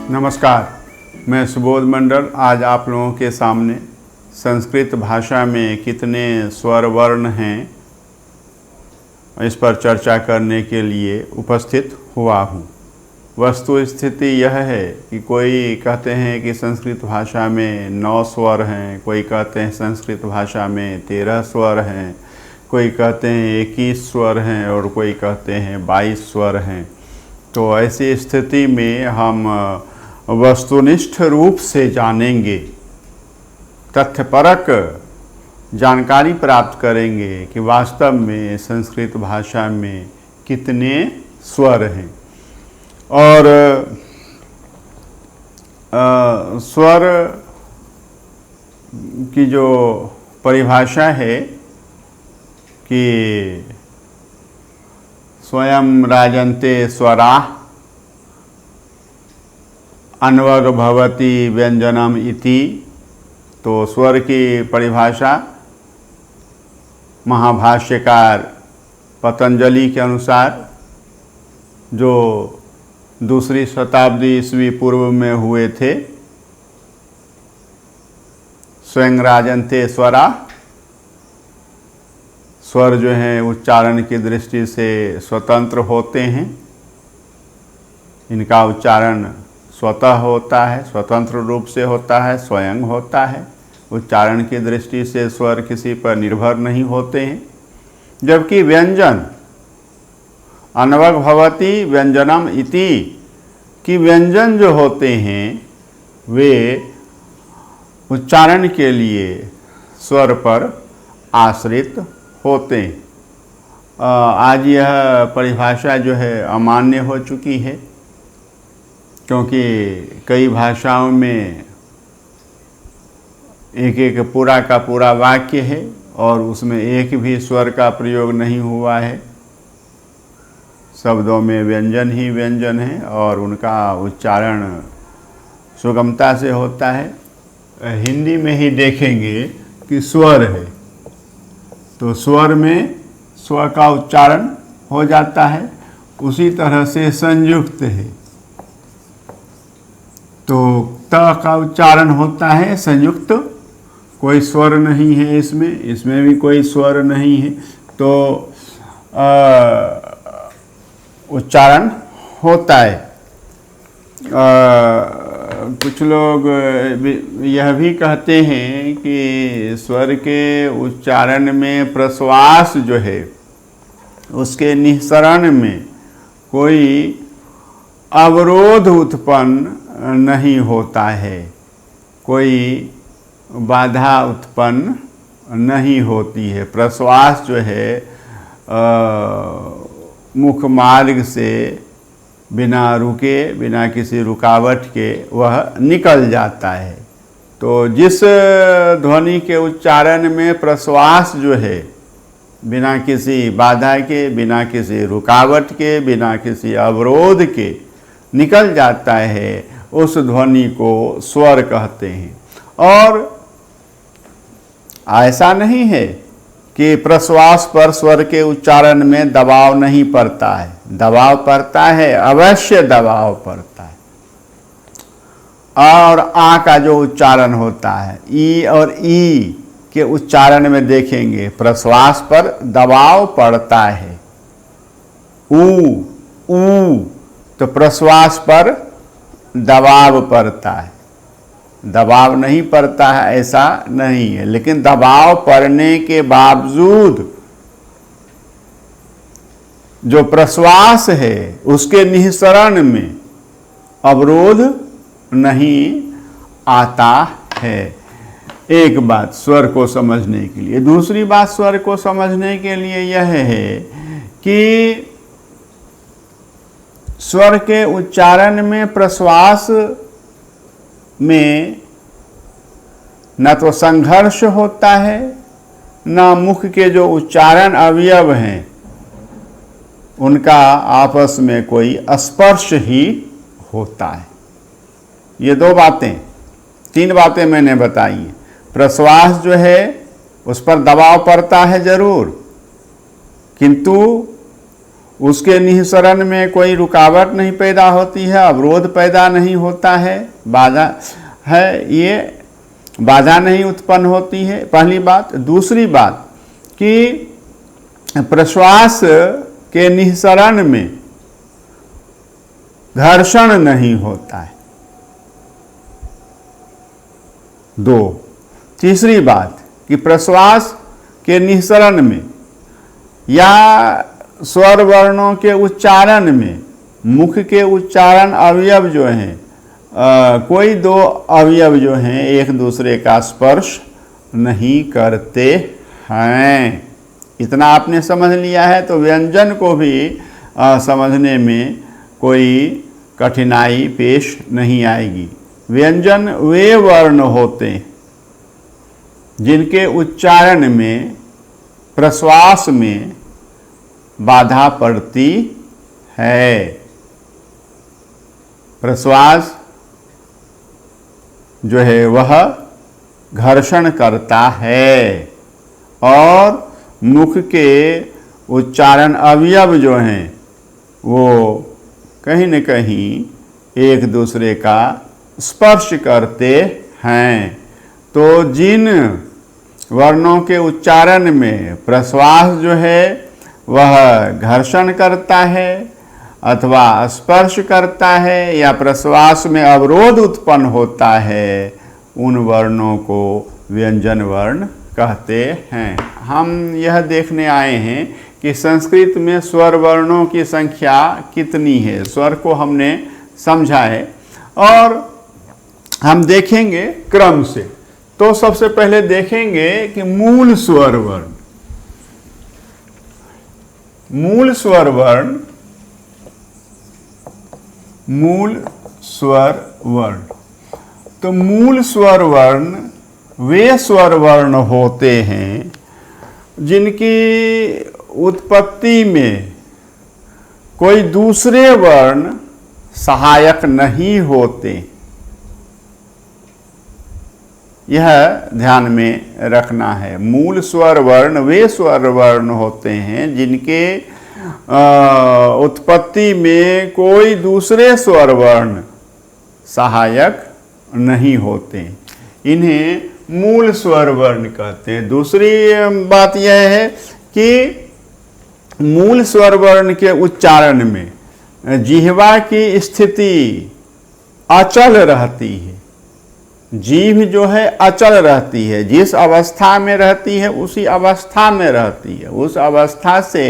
नमस्कार, मैं सुबोध मंडल आज आप लोगों के सामने संस्कृत भाषा में कितने स्वर वर्ण हैं इस पर चर्चा करने के लिए उपस्थित हुआ हूँ। वस्तु स्थिति यह है कि कोई कहते हैं कि संस्कृत भाषा में 9 स्वर हैं, कोई कहते हैं संस्कृत भाषा में 13 स्वर हैं, कोई कहते हैं 21 स्वर हैं और कोई कहते हैं 22 स्वर हैं। तो ऐसी स्थिति में हम वस्तुनिष्ठ रूप से जानेंगे, तथ्यपरक जानकारी प्राप्त करेंगे कि वास्तव में संस्कृत भाषा में कितने स्वर हैं। और स्वर की जो परिभाषा है कि स्वयं राजन्ते स्वराः अन्वग भवति व्यंजनम इति। तो स्वर की परिभाषा महाभाष्यकार पतंजलि के अनुसार जो 2री शताब्दी ईस्वी पूर्व में हुए थे, स्वयं राजन्ते स्वरा, स्वर जो हैं उच्चारण की दृष्टि से स्वतंत्र होते हैं, इनका उच्चारण स्वतः होता है, स्वतंत्र रूप से होता है, स्वयं होता है। उच्चारण की दृष्टि से स्वर किसी पर निर्भर नहीं होते हैं। जबकि व्यंजन अन्वग भवति व्यंजनम इति कि व्यंजन जो होते हैं वे उच्चारण के लिए स्वर पर आश्रित होते हैं। आज यह परिभाषा जो है अमान्य हो चुकी है, क्योंकि कई भाषाओं में एक एक पूरा का पूरा वाक्य है और उसमें एक भी स्वर का प्रयोग नहीं हुआ है। शब्दों में व्यंजन ही व्यंजन है और उनका उच्चारण सुगमता से होता है। हिंदी में ही देखेंगे कि स्वर है तो स्वर में स्व का उच्चारण हो जाता है। उसी तरह से संयुक्त है तो त का उच्चारण होता है संयुक्त, कोई स्वर नहीं है इसमें भी कोई स्वर नहीं है, तो उच्चारण होता है। कुछ लोग यह भी कहते हैं कि स्वर के उच्चारण में प्रश्वास जो है उसके निःसरण में कोई अवरोध उत्पन्न नहीं होता है, कोई बाधा उत्पन्न नहीं होती है। प्रश्वास जो है मुख मार्ग से बिना रुके, बिना किसी रुकावट के वह निकल जाता है। तो जिस ध्वनि के उच्चारण में प्रश्वास जो है बिना किसी बाधा के, बिना किसी रुकावट के, बिना किसी अवरोध के निकल जाता है, उस ध्वनि को स्वर कहते हैं। और ऐसा नहीं है कि प्रश्वास पर स्वर के उच्चारण में दबाव नहीं पड़ता है, दबाव पड़ता है, अवश्य दबाव पड़ता है। और आ का जो उच्चारण होता है, ई और ई के उच्चारण में देखेंगे प्रश्वास पर दबाव पड़ता है। ऊ तो प्रश्वास पर दबाव पड़ता है, दबाव नहीं पड़ता है ऐसा नहीं है, लेकिन दबाव पड़ने के बावजूद जो प्रश्वास है उसके निःसरण में अवरोध नहीं आता है। एक बात स्वर को समझने के लिए। दूसरी बात स्वर को समझने के लिए यह है कि स्वर के उच्चारण में प्रश्वास में न तो संघर्ष होता है, न मुख के जो उच्चारण अवयव हैं उनका आपस में कोई स्पर्श ही होता है। ये 2 बातें, 3 बातें मैंने बताई हैं। प्रश्वास जो है उस पर दबाव पड़ता है जरूर, किंतु उसके निःसरण में कोई रुकावट नहीं पैदा होती है, अवरोध पैदा नहीं होता है, बाधा है, ये बाधा नहीं उत्पन्न होती है, पहली बात। दूसरी बात कि प्रश्वास के निःसरण में घर्षण नहीं होता है। 2, तीसरी बात कि प्रश्वास के निःसरण में या स्वर वर्णों के उच्चारण में मुख के उच्चारण अवयव जो हैं, कोई दो अवयव जो हैं एक दूसरे का स्पर्श नहीं करते हैं। इतना आपने समझ लिया है तो व्यंजन को भी समझने में कोई कठिनाई पेश नहीं आएगी। व्यंजन वे वर्ण होते हैं जिनके उच्चारण में प्रश्वास में बाधा पड़ती है। प्रश्वास जो है वह घर्षण करता है और मुख के उच्चारण अवयव जो हैं वो कहीं न कहीं एक दूसरे का स्पर्श करते हैं। तो जिन वर्णों के उच्चारण में प्रश्वास जो है वह घर्षण करता है अथवा स्पर्श करता है या प्रश्वास में अवरोध उत्पन्न होता है, उन वर्णों को व्यंजन वर्ण कहते हैं। हम यह देखने आए हैं कि संस्कृत में स्वर वर्णों की संख्या कितनी है, स्वर को हमने समझा है और हम देखेंगे क्रम से। तो सबसे पहले देखेंगे कि मूल स्वर वर्ण। मूल स्वर वर्ण, मूल स्वर वर्ण। तो मूल स्वर वर्ण वे स्वर वर्ण होते हैं जिनकी उत्पत्ति में कोई दूसरे वर्ण सहायक नहीं होते। यह ध्यान में रखना है। मूल स्वर वर्ण वे स्वर वर्ण होते हैं जिनके उत्पत्ति में कोई दूसरे स्वर वर्ण सहायक नहीं होते, इन्हें मूल स्वर वर्ण कहते हैं। दूसरी बात यह है कि मूल स्वर वर्ण के उच्चारण में जिह्वा की स्थिति अचल रहती है। जीभ जो है अचल रहती है, जिस अवस्था में रहती है उसी अवस्था में रहती है, उस अवस्था से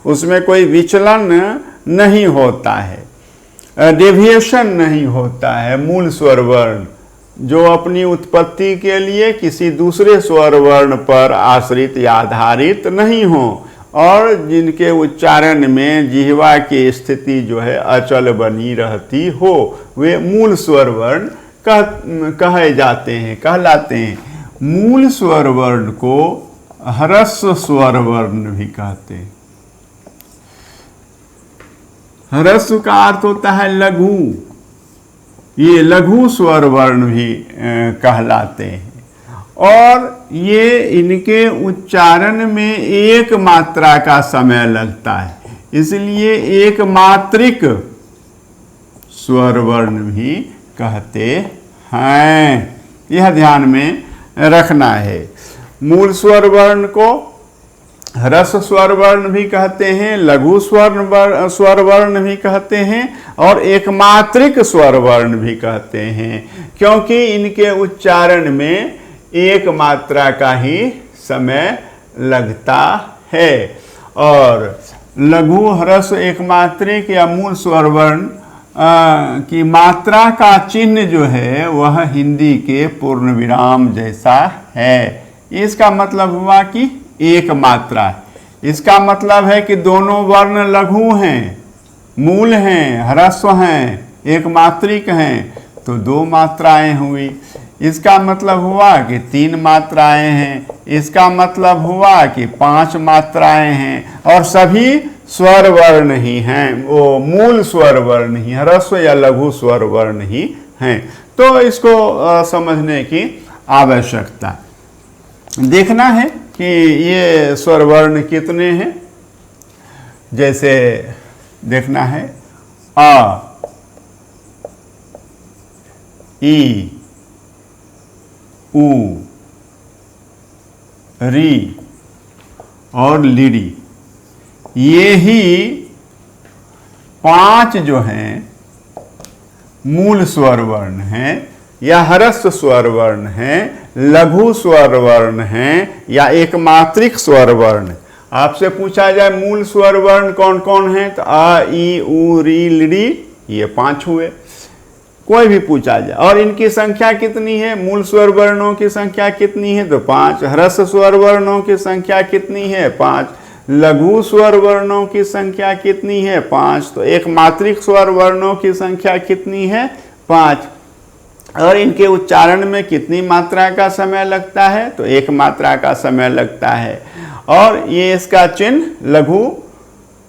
उसमें कोई विचलन नहीं होता है, डेविएशन नहीं होता है। मूल स्वर वर्ण जो अपनी उत्पत्ति के लिए किसी दूसरे स्वर वर्ण पर आश्रित या आधारित नहीं हो और जिनके उच्चारण में जिह्वा की स्थिति जो है अचल बनी रहती हो, वे मूल स्वर वर्ण कहे जाते हैं, कहलाते हैं। मूल स्वर वर्ण को ह्रस्व स्वर वर्ण भी कहते हैं। ह्रस्व का अर्थ होता है लघु, ये लघु स्वर वर्ण भी कहलाते हैं और ये इनके उच्चारण में एक मात्रा का समय लगता है, इसलिए एक मात्रिक स्वर वर्ण भी कहते हैं। यह ध्यान में रखना है। मूल स्वर वर्ण को ह्रस्व स्वर वर्ण भी कहते हैं, लघु स्वर वर्ण भी कहते हैं और एकमात्रिक स्वर वर्ण भी कहते हैं, क्योंकि इनके उच्चारण में एक मात्रा का ही समय लगता है। और लघु, ह्रस्व, एकमात्रिक या मूल स्वर वर्ण की मात्रा का चिन्ह जो है वह हिंदी के पूर्ण विराम जैसा है। इसका मतलब हुआ कि एक मात्रा है। इसका मतलब है कि दोनों वर्ण लघु हैं, मूल हैं, ह्रस्व हैं, एक मात्रिक हैं, तो दो मात्राएं हुई। इसका मतलब हुआ कि 3 मात्राएं हैं, इसका मतलब हुआ कि 5 मात्राएं हैं और सभी स्वर वर्ण ही हैं, वो मूल स्वर वर्ण ही, ह्रस्व या लघु स्वर वर्ण ही हैं। तो इसको समझने की आवश्यकता। देखना है कि ये स्वर वर्ण कितने हैं। जैसे देखना है अ, ई, ऊ, री और लीडी, ये ही 5 जो हैं मूल स्वर वर्ण हैं या ह्रस्व स्वर वर्ण हैं, लघु स्वर वर्ण हैं या एकमात्रिक स्वर वर्ण। आपसे पूछा जाए मूल स्वर वर्ण कौन कौन हैं तो अ, ई, ऊ, री, ली, ये 5 हुए। कोई भी पूछा जाए और इनकी संख्या कितनी है, मूल स्वर वर्णों की संख्या कितनी है तो 5, ह्रस्व स्वर वर्णों की संख्या कितनी है 5, लघु स्वर वर्णों की संख्या कितनी है 5, तो एकमात्रिक स्वर वर्णों की संख्या कितनी है 5। और इनके उच्चारण में कितनी मात्रा का समय लगता है तो 1 मात्रा का समय लगता है। और ये इसका चिन्ह लघु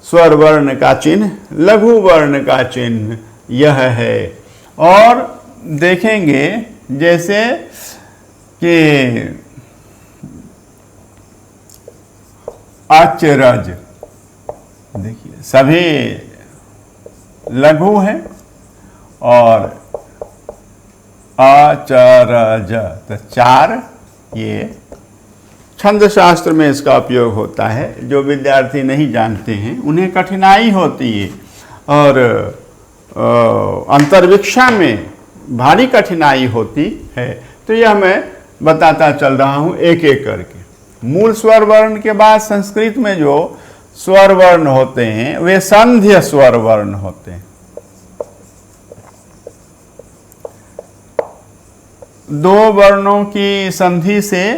स्वर वर्ण का चिन्ह, लघु वर्ण का चिन्ह यह है। और देखेंगे जैसे कि अचरज, देखिए सभी लघु हैं और अचरज तो 4, ये छंद शास्त्र में इसका उपयोग होता है। जो विद्यार्थी नहीं जानते हैं उन्हें कठिनाई होती है और अंतर्विक्षा में भारी कठिनाई होती है, तो यह मैं बताता चल रहा हूँ एक एक करके। मूल स्वर वर्ण के बाद संस्कृत में जो स्वर वर्ण होते हैं वे संध्य स्वर वर्ण होते हैं। 2 वर्णों की संधि से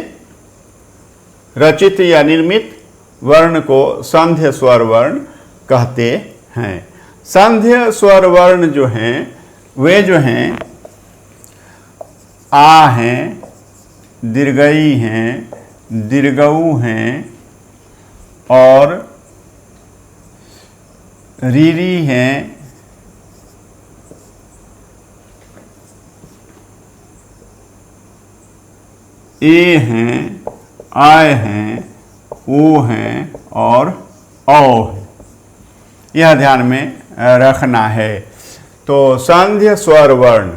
रचित या निर्मित वर्ण को संध्य स्वर वर्ण कहते हैं। संध्य स्वर वर्ण जो हैं वे जो हैं आ हैं, दीर्घई हैं, दीर्घऊ हैं और रीरी हैं, ए हैं, आय हैं, ओ हैं और औ है। यह ध्यान में रखना है। तो संध्य स्वर वर्ण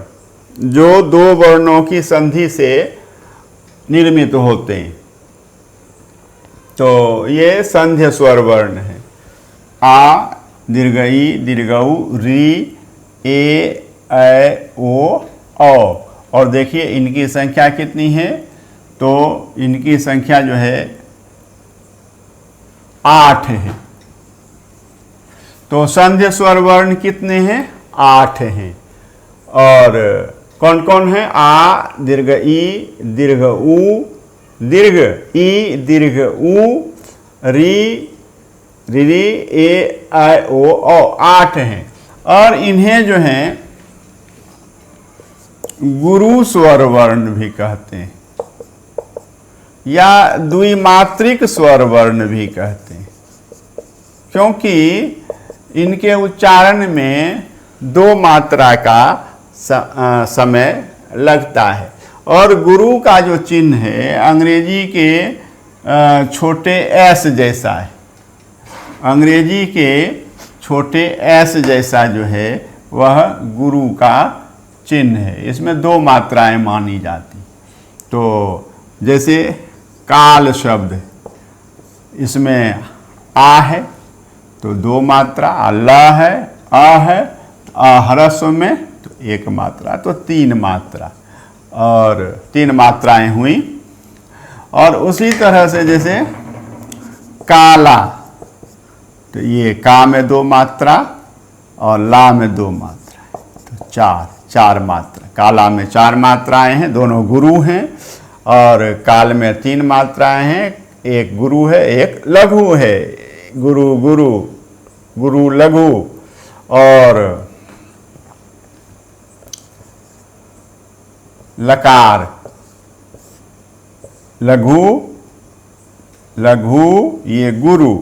जो 2 वर्णों की संधि से निर्मित होते हैं, तो ये संध्य स्वर वर्ण है। आ, दीर्घई, दीर्घऊ, री, ए, ऐ, ओ, औ। और देखिए इनकी संख्या कितनी है तो इनकी संख्या जो है 8 है। तो संध्य स्वर वर्ण कितने हैं 8 हैं। और कौन कौन है आ, दीर्घ ई, दीर्घ ऊ, दीर्घ ई, दीर्घ ऊ, री, री, ए, आई, ओ, 8 हैं। और इन्हें जो है गुरु स्वर वर्ण भी कहते हैं या द्विमात्रिक स्वर वर्ण भी कहते हैं, क्योंकि इनके उच्चारण में 2 मात्रा का समय लगता है। और गुरु का जो चिन्ह है अंग्रेजी के छोटे एस जैसा है। अंग्रेजी के छोटे एस जैसा जो है वह गुरु का चिन्ह है। इसमें 2 मात्राएं मानी जाती। तो जैसे काल शब्द, इसमें आ है तो 2 मात्रा, ल है, अ है, ह्रस्व में तो 1 मात्रा, तो 3 मात्रा और 3 मात्राएं हुई। और उसी तरह से जैसे काला, तो ये का में 2 मात्रा और ला में 2 मात्रा, तो 4 मात्रा। काला में 4 मात्राएं हैं, दोनों गुरु हैं। और काल में 3 मात्राएं हैं, एक गुरु है, एक लघु है। गुरु गुरु, गुरु लघु। और लकार लघु, लघु ये गुरु,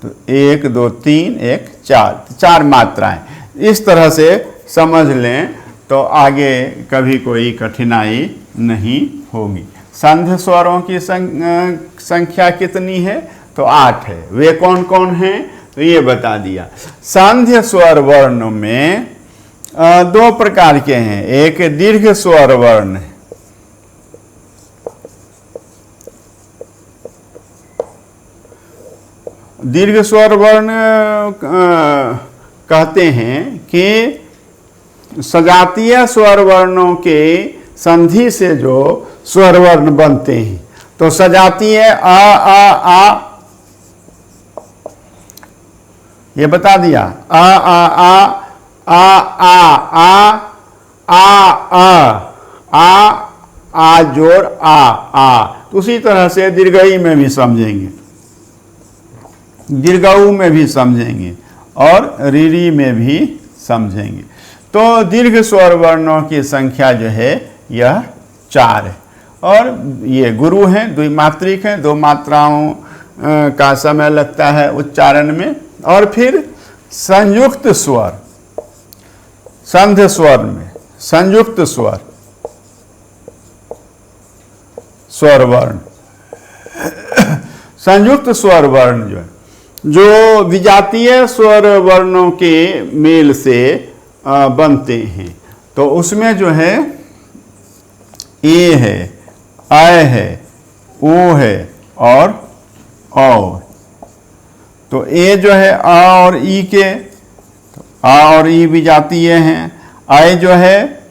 तो 1 2 3 1 4 मात्राएं। इस तरह से समझ लें तो आगे कभी कोई कठिनाई नहीं होगी। संध्य स्वरों की संख्या कितनी है तो 8 है। वे कौन कौन हैं तो ये बता दिया। सांध्य स्वर वर्ण में दो प्रकार के हैं, एक दीर्घ स्वर वर्ण है, दीर्घ स्वर वर्ण कहते हैं कि सजातीय स्वर वर्णों के संधि से जो स्वर वर्ण बनते हैं, तो सजातीय आ ये बता दिया, आ जोड़ आ। तो उसी तरह से दीर्घई में भी समझेंगे, दीर्घऊ में भी समझेंगे और रीरी में भी समझेंगे। तो दीर्घ स्वर वर्णों की संख्या जो है यह 4 है, और ये गुरु हैं, द्विमात्रिक हैं, 2 मात्राओं का समय लगता है उच्चारण में। और फिर संयुक्त स्वर, संध्य स्वर में संयुक्त स्वर, स्वर वर्ण, संयुक्त स्वर वर्ण जो विजातीय स्वर वर्णों के मेल से बनते हैं, तो उसमें जो है ए है, आय है, ओ है और औ। तो ए जो है आ और ई के, आ और ई विजातीय हैं। आय जो है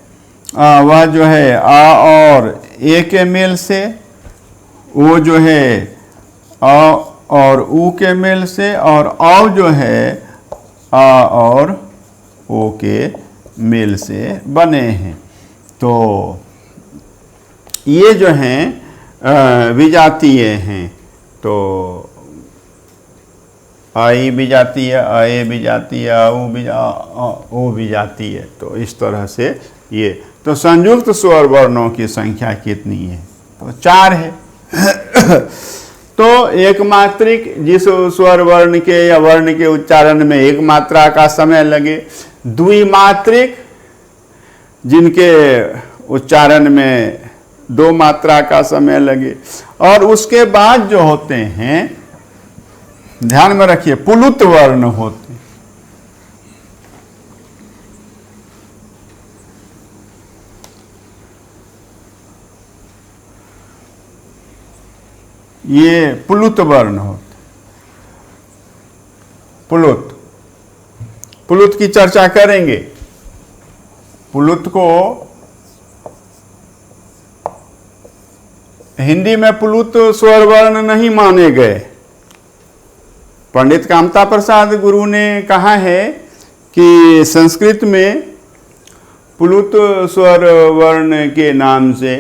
वह जो है आ और ए के मेल से, ओ जो है आ और ऊ के मेल से, और औ जो है आ और ओ के मेल से बने हैं। तो ये जो हैं विजातीय हैं, तो आई भी जाती है, आए भी जाती है, ओ भी जाती है। तो इस तरह से ये, तो संयुक्त स्वर वर्णों की संख्या कितनी है? तो 4 है। तो एक मात्रिक, जिस स्वर वर्ण के या वर्ण के उच्चारण में एक मात्रा का समय लगे, द्विमात्रिक जिनके उच्चारण में 2 मात्रा का समय लगे, और उसके बाद जो होते हैं, ध्यान में रखिए, पुलुत वर्ण होते। ये पुलुत वर्ण होते। पुलुत की चर्चा करेंगे। पुलुत को हिंदी में पुलुत स्वर वर्ण नहीं माने गए। पंडित कामता प्रसाद गुरु ने कहा है कि संस्कृत में पुलुत स्वर वर्ण के नाम से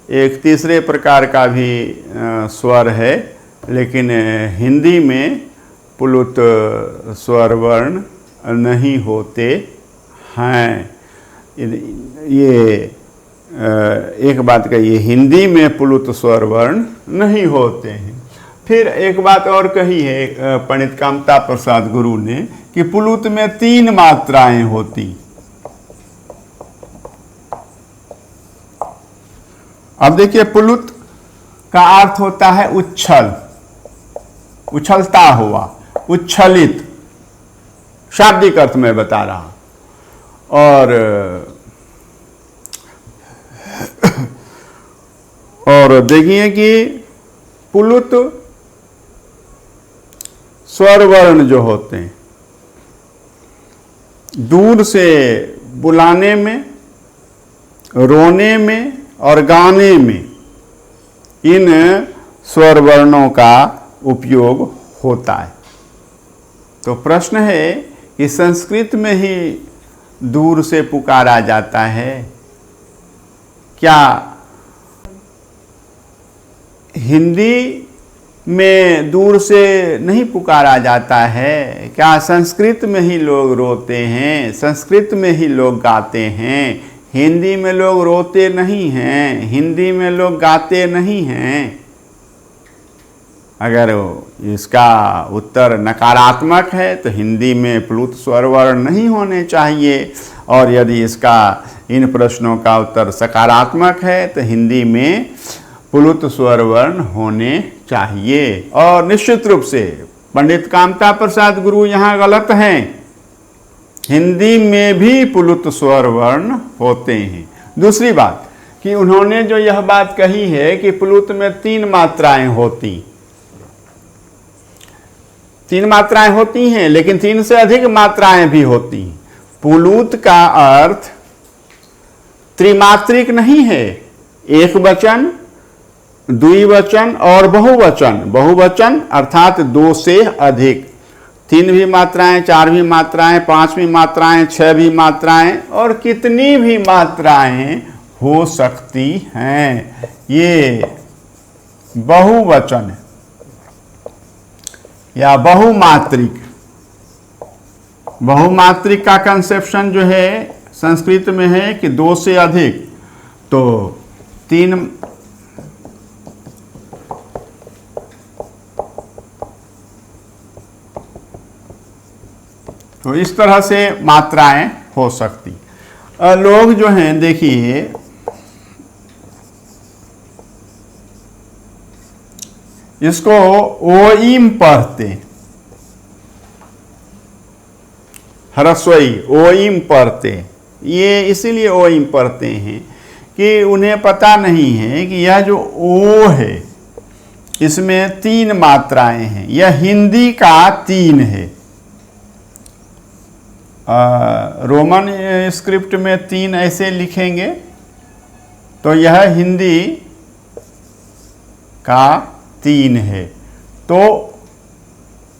एक तीसरे प्रकार का भी स्वर है, लेकिन हिंदी में पुलुत स्वर वर्ण नहीं होते हैं। ये एक बात कहिए, हिंदी में पुलुत स्वर वर्ण नहीं होते हैं। फिर एक बात और कही है पंडित कामता प्रसाद गुरु ने कि पुलुत में 3 मात्राएं होती। अब देखिए, पुलुत का अर्थ होता है उच्छल, उछलता हुआ, उच्छलित, शाब्दिक अर्थ में बता रहा। और देखिए कि पुलुत स्वर वर्ण जो होते हैं, दूर से बुलाने में, रोने में और गाने में इन स्वर वर्णों का उपयोग होता है। तो प्रश्न है कि संस्कृत में ही दूर से पुकारा जाता है, क्या हिंदी में दूर से नहीं पुकारा जाता है? क्या संस्कृत में ही लोग रोते हैं, संस्कृत में ही लोग गाते हैं, हिंदी में लोग रोते नहीं हैं, हिंदी में लोग गाते नहीं हैं? अगर इसका उत्तर नकारात्मक है तो हिंदी में प्लुत स्वर वर्ण नहीं होने चाहिए, और यदि इसका, इन प्रश्नों का उत्तर सकारात्मक है तो हिंदी में प्लुत स्वर वर्ण होने चाहिए। और निश्चित रूप से पंडित कामता प्रसाद गुरु यहाँ गलत हैं। हिंदी में भी पुलुत स्वर वर्ण होते हैं। दूसरी बात कि उन्होंने जो यह बात कही है कि पुलुत में 3 मात्राएं होती, 3 मात्राएं होती हैं, लेकिन 3 से अधिक मात्राएं भी होती हैं। पुलुत का अर्थ त्रिमात्रिक नहीं है, एक वचन, द्विवचन और बहुवचन। बहुवचन अर्थात 2 से अधिक, 3 भी मात्राएं, 4 भी मात्राएं, 5 भी मात्राएं, 6 भी मात्राएं और कितनी भी मात्राएं हो सकती हैं। ये बहुवचन या बहुमात्रिक। बहुमात्रिक का कंसेप्शन जो है संस्कृत में है कि 2 से अधिक, तो 3 तो इस तरह से मात्राएं हो सकती। लोग जो हैं देखिए इसको ओइम पढ़ते, ह्रस्वई ओइम पढ़ते। ये इसीलिए ओइम पढ़ते हैं कि उन्हें पता नहीं है कि यह जो ओ है इसमें 3 मात्राएं हैं। यह हिंदी का 3 है। रोमन स्क्रिप्ट में 3 ऐसे लिखेंगे तो यह हिंदी का 3 है। तो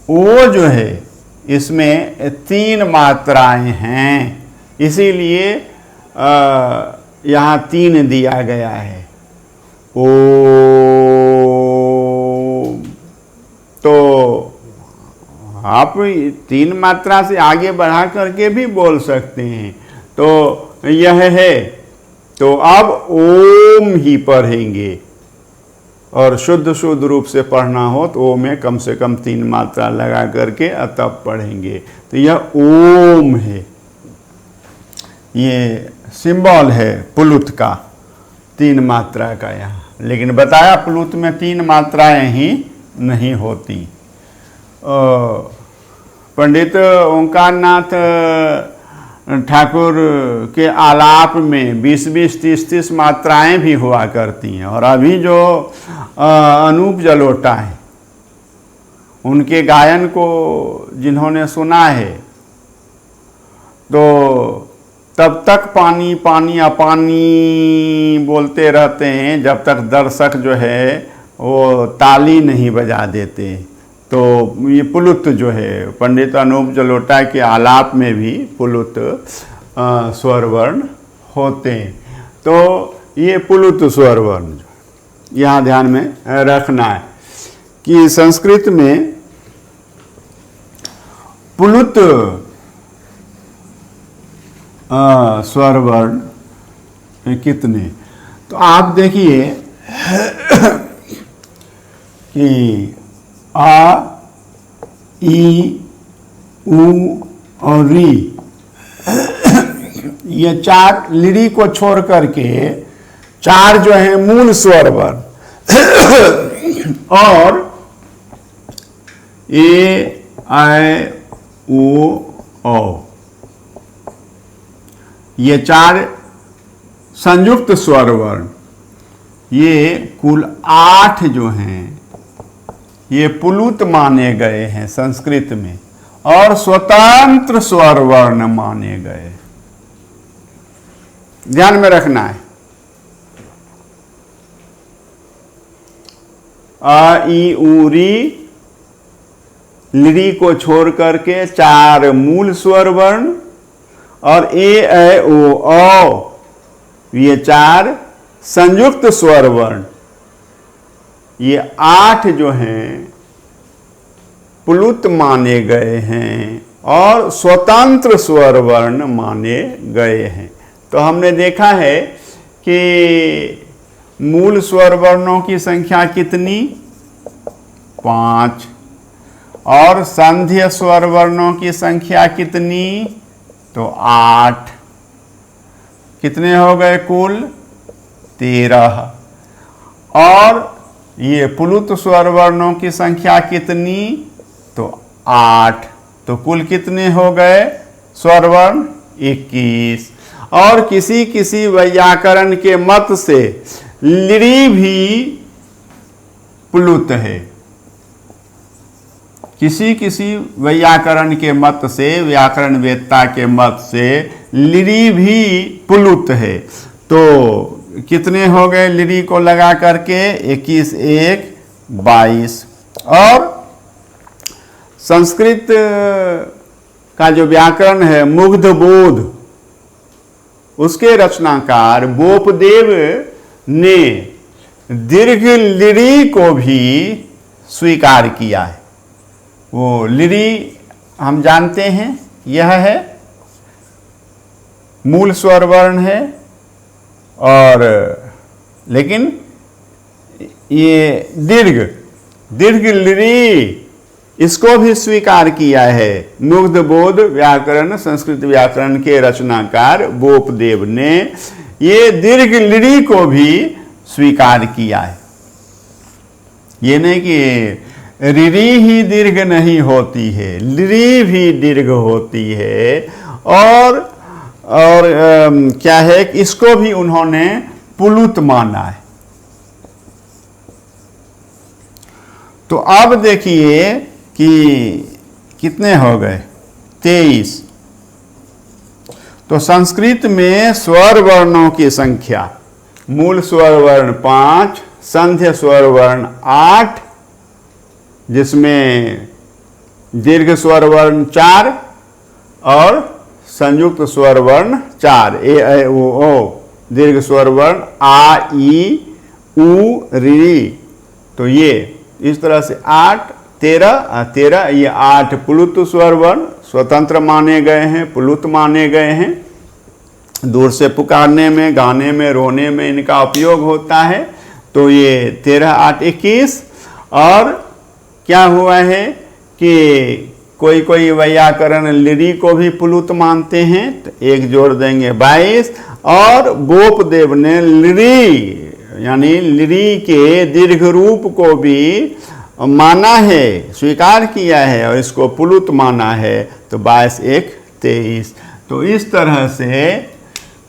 ओ जो है इसमें 3 मात्राएं हैं, इसीलिए यहाँ 3 दिया गया है। ओ तो आप 3 मात्रा से आगे बढ़ा करके भी बोल सकते हैं। तो यह है, तो अब ओम ही पढ़ेंगे और शुद्ध शुद्ध रूप से पढ़ना हो तो ओ में कम से कम 3 मात्रा लगा करके तब पढ़ेंगे। तो यह ओम है, ये सिंबल है पुलुत का 3 मात्रा का यहाँ। लेकिन बताया पुलुत में 3 मात्राएं ही नहीं होती। पंडित ओंकारनाथ ठाकुर के आलाप में 20-20, 30-30 मात्राएं भी हुआ करती हैं। और अभी जो अनूप जलोटा है उनके गायन को जिन्होंने सुना है तो तब तक पानी पानी अपानी बोलते रहते हैं जब तक दर्शक जो है वो ताली नहीं बजा देते। तो ये पुलुत जो है पंडित अनूप जलोटा के आलाप में भी पुलुत स्वर वर्ण होते हैं। तो ये पुलुत स्वर वर्ण यहाँ ध्यान में रखना है कि संस्कृत में पुलुत स्वर वर्ण कितने, तो आप देखिए कि आ, ई, उ और री, ये 4 लिरी को छोड़ करके 4 जो है मूल स्वर वर्ण और ए, आई, ओ, औ, ये 4 संयुक्त स्वर वर्ण, ये कुल 8 जो हैं ये पुलुत माने गए हैं संस्कृत में और स्वतंत्र स्वर वर्ण माने गए। ध्यान में रखना है। आ, ई, उ, री, लिरी को छोड़ करके 4 मूल स्वर वर्ण और ए, ऐ, ओ, औ, ये 4 संयुक्त स्वर वर्ण। ये 8 जो हैं पुलुत माने गए हैं और स्वतंत्र स्वर वर्ण माने गए हैं। तो हमने देखा है कि मूल स्वर वर्णों की संख्या कितनी, 5, और संध्य स्वर वर्णों की संख्या कितनी, तो 8। कितने हो गए कुल, 13। और ये पुलुत स्वर वर्णों की संख्या कितनी, तो 8, तो कुल कितने हो गए स्वर वर्ण? 21। और किसी किसी वैयाकरण के मत से लिरि भी प्लुत है। किसी किसी वैयाकरण के मत से, व्याकरण वेत्ता के मत से लिरि भी प्लुत है। तो कितने हो गए लिरि को लगा करके? 21 1 22। और संस्कृत का जो व्याकरण है मुग्ध बोध, उसके रचनाकार बोपदेव ने दीर्घ लिरि को भी स्वीकार किया है। वो लिरि हम जानते हैं, यह है मूल स्वर वर्ण है, और लेकिन ये दीर्घ लिरि इसको भी स्वीकार किया है मुग्ध बोध व्याकरण, संस्कृत व्याकरण के रचनाकार बोपदेव ने ये दीर्घ लिरि को भी स्वीकार किया है। ये नहीं कि रिरी ही दीर्घ नहीं होती है, लिरि भी दीर्घ होती है। और क्या है कि इसको भी उन्होंने पुलुत माना है। तो अब देखिए कि कितने हो गए? 23। तो संस्कृत में स्वर वर्णों की संख्या, मूल स्वर वर्ण 5, संध्य स्वर वर्ण 8, जिसमें दीर्घ स्वर वर्ण 4 और संयुक्त स्वर वर्ण 4, ए ऐ ओ, दीर्घ स्वर वर्ण आ ई उ री। तो ये इस तरह से 8 13 ये 8 प्लुत स्वर वर्ण स्वतंत्र माने गए हैं, प्लुत माने गए हैं। दूर से पुकारने में, गाने में, रोने में इनका उपयोग होता है। तो ये 13 8 21। और क्या हुआ है कि कोई कोई वैयाकरण लिरि को भी प्लुत मानते हैं, तो एक जोड़ देंगे 22। और बोपदेव ने लिरि यानी लिरि के दीर्घ रूप को भी माना है, स्वीकार किया है, और इसको प्लुत माना है। तो 22 1 23। तो इस तरह से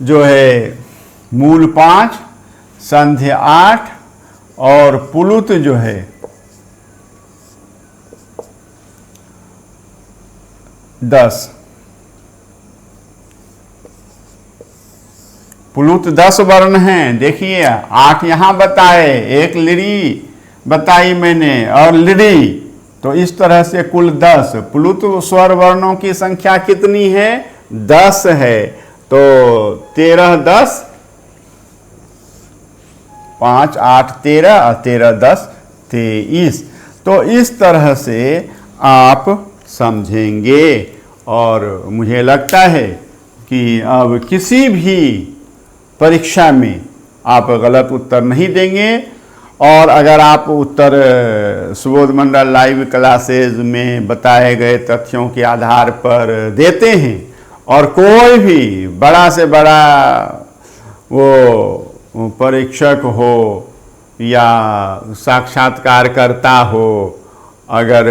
जो है मूल 5, संध्य 8 और प्लुत जो है 10, प्लुत 10 वर्ण हैं। देखिए 8 यहाँ बताए, एक लिरि बताई मैंने और लिरि, तो इस तरह से कुल 10। प्लुत स्वर वर्णों की संख्या कितनी है? 10 है। तो 13 10, 5 8 13 और 13 10 23। तो इस तरह से आप समझेंगे। और मुझे लगता है कि अब किसी भी परीक्षा में आप गलत उत्तर नहीं देंगे। और अगर आप उत्तर सुबोध मंडल लाइव क्लासेज में बताए गए तथ्यों के आधार पर देते हैं, और कोई भी बड़ा से बड़ा वो परीक्षक हो या साक्षात्कारकर्ता हो, अगर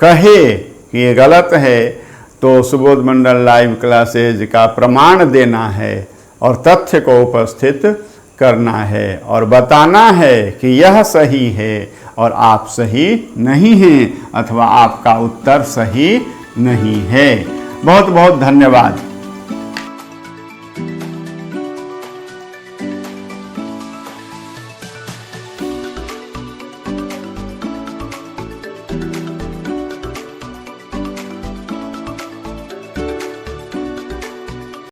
कहे कि ये गलत है, तो सुबोध मंडल लाइव क्लासेज का प्रमाण देना है और तथ्य को उपस्थित करना है और बताना है कि यह सही है और आप सही नहीं हैं, अथवा आपका उत्तर सही नहीं है। बहुत बहुत धन्यवाद।